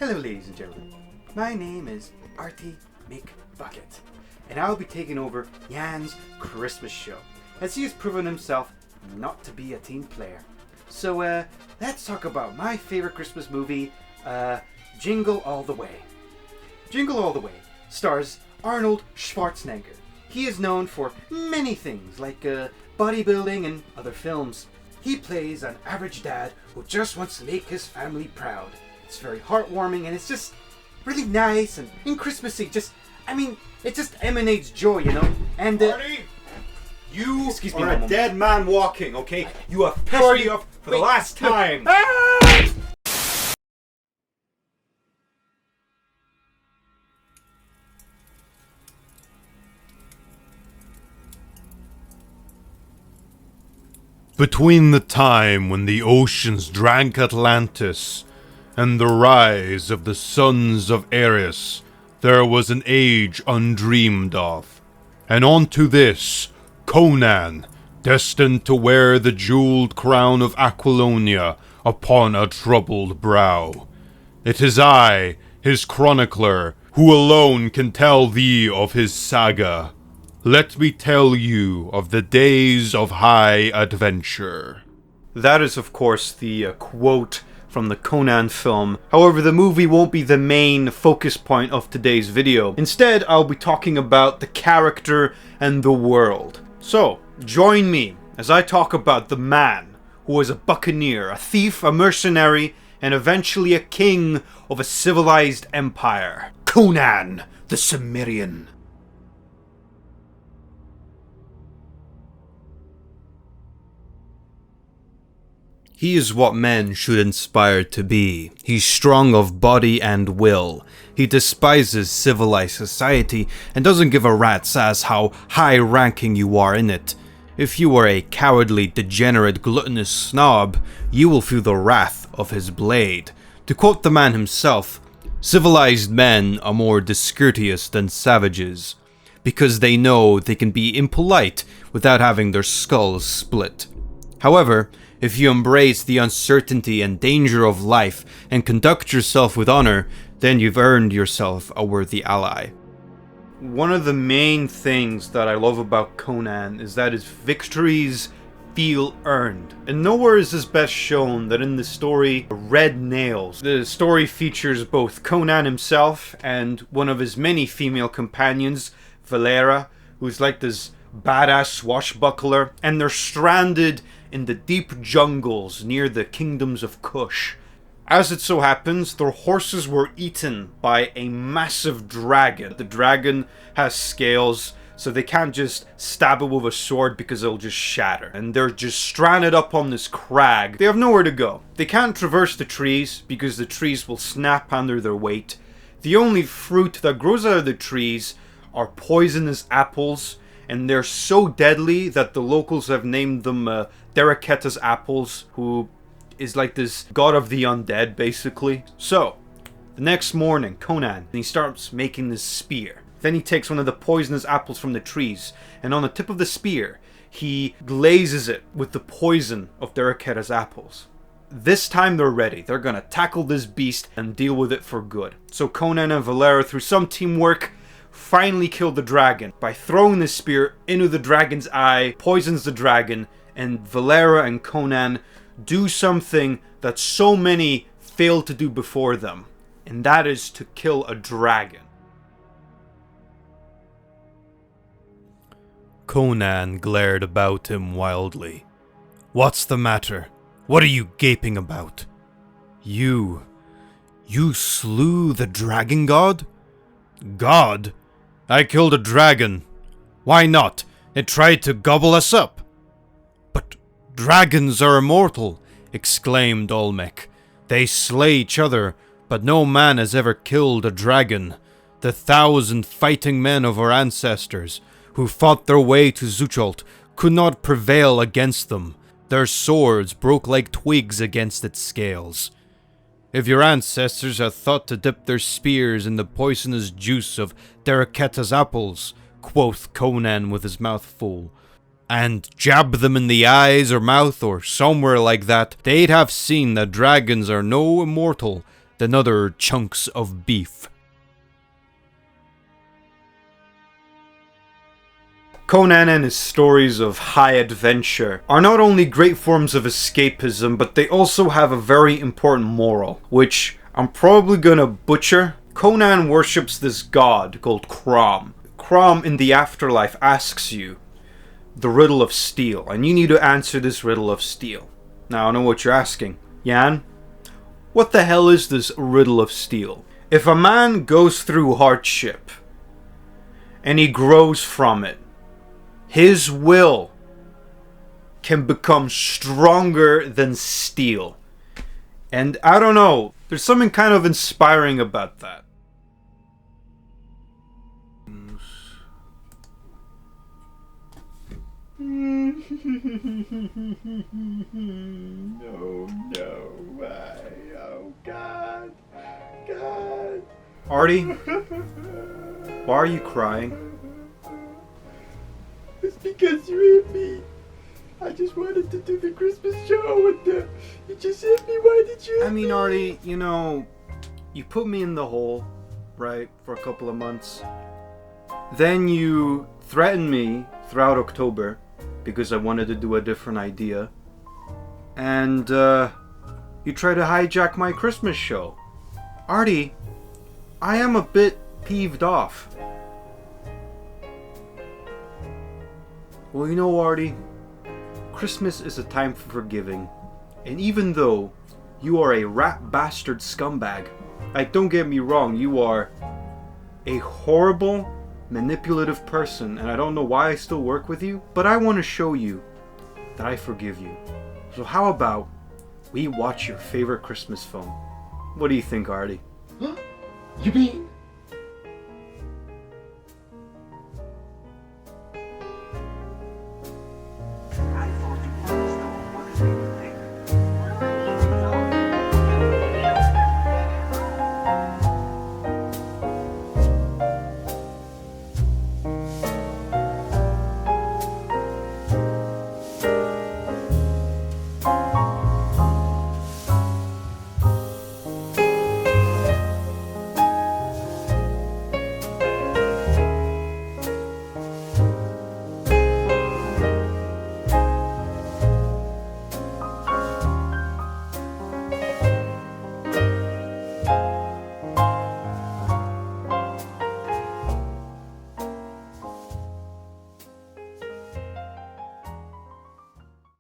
Hello ladies and gentlemen, my name is Artie McBucket, and I'll be taking over Jan's Christmas show, as he has proven himself not to be a team player. So let's talk about my favorite Christmas movie, Jingle All the Way. Jingle All the Way stars Arnold Schwarzenegger. He is known for many things like bodybuilding and other films. He plays an average dad who just wants to make his family proud. It's very heartwarming and it's just really nice and Christmassy. It just emanates joy, you know. And Marty, you excuse me, are a dead man walking. Okay, you have pissed me off for the last time. Between the time when the oceans drank Atlantis and the rise of the sons of Ares, there was an age undreamed of. And unto this, Conan, destined to wear the jeweled crown of Aquilonia upon a troubled brow. It is I, his chronicler, who alone can tell thee of his saga. Let me tell you of the days of high adventure. that is, of course, the quote from the Conan film. However, the movie won't be the main focus point of today's video. Instead, I'll be talking about the character and the world. So, join me as I talk about the man who was a buccaneer, a thief, a mercenary, and eventually a king of a civilized empire. Conan the Cimmerian. He is what men should inspire to be. He's strong of body and will. He despises civilized society and doesn't give a rat's ass how high-ranking you are in it. If you are a cowardly, degenerate, gluttonous snob, you will feel the wrath of his blade. To quote the man himself, civilized men are more discourteous than savages, because they know they can be impolite without having their skulls split. However, if you embrace the uncertainty and danger of life and conduct yourself with honor, then you've earned yourself a worthy ally. One of the main things that I love about Conan is that his victories feel earned. And nowhere is this best shown than in the story Red Nails. The story features both Conan himself and one of his many female companions, Valera, who's like this badass swashbuckler, and they're stranded in the deep jungles near the kingdoms of Kush. As it so happens, their horses were eaten by a massive dragon. The dragon has scales, so they can't just stab it with a sword because it'll just shatter. And they're just stranded up on this crag. They have nowhere to go. They can't traverse the trees because the trees will snap under their weight. The only fruit that grows out of the trees are poisonous apples, and they're so deadly that the locals have named them Deraketa's apples, who is like this god of the undead, basically. So, the next morning, Conan, he starts making this spear. Then he takes one of the poisonous apples from the trees, and on the tip of the spear, he glazes it with the poison of Deraketa's apples. This time they're ready. They're gonna tackle this beast and deal with it for good. So Conan and Valera, through some teamwork, finally kill the dragon by throwing the spear into the dragon's eye, poisons the dragon, and Valera and Conan do something that so many failed to do before them, and that is to kill a dragon. Conan glared about him wildly. What's the matter? What are you gaping about? You slew the dragon god? God? I killed a dragon. Why not? It tried to gobble us up. But dragons are immortal, exclaimed Olmec. They slay each other, but no man has ever killed a dragon. The 1,000 fighting men of our ancestors, who fought their way to Zucholt, could not prevail against them. Their swords broke like twigs against its scales. If your ancestors had thought to dip their spears in the poisonous juice of Deraketa's apples, quoth Conan with his mouth full, and jab them in the eyes or mouth or somewhere like that, they'd have seen that dragons are no immortal, than other chunks of beef. Conan and his stories of high adventure are not only great forms of escapism, but they also have a very important moral, which I'm probably gonna butcher. Conan worships this god called Crom. Crom in the afterlife asks you the riddle of steel, and you need to answer this riddle of steel. Now I know what you're asking. Jan, what the hell is this riddle of steel? If a man goes through hardship and he grows from it, his will can become stronger than steel. And I don't know, there's something kind of inspiring about that. Oh God. God. Artie, why are you crying? It's because you hit me. I just wanted to do the Christmas show and you just hit me. Why did you hit I mean, Artie, you know, you put me in the hole, right, for a couple of months. Then you threatened me throughout October because I wanted to do a different idea. And you tried to hijack my Christmas show. Artie, I am a bit peeved off. Well, you know, Artie, Christmas is a time for forgiving. And even though you are a rat bastard scumbag, like, don't get me wrong, you are a horrible, manipulative person, and I don't know why I still work with you, but I want to show you that I forgive you. So how about we watch your favorite Christmas film? What do you think, Artie? You mean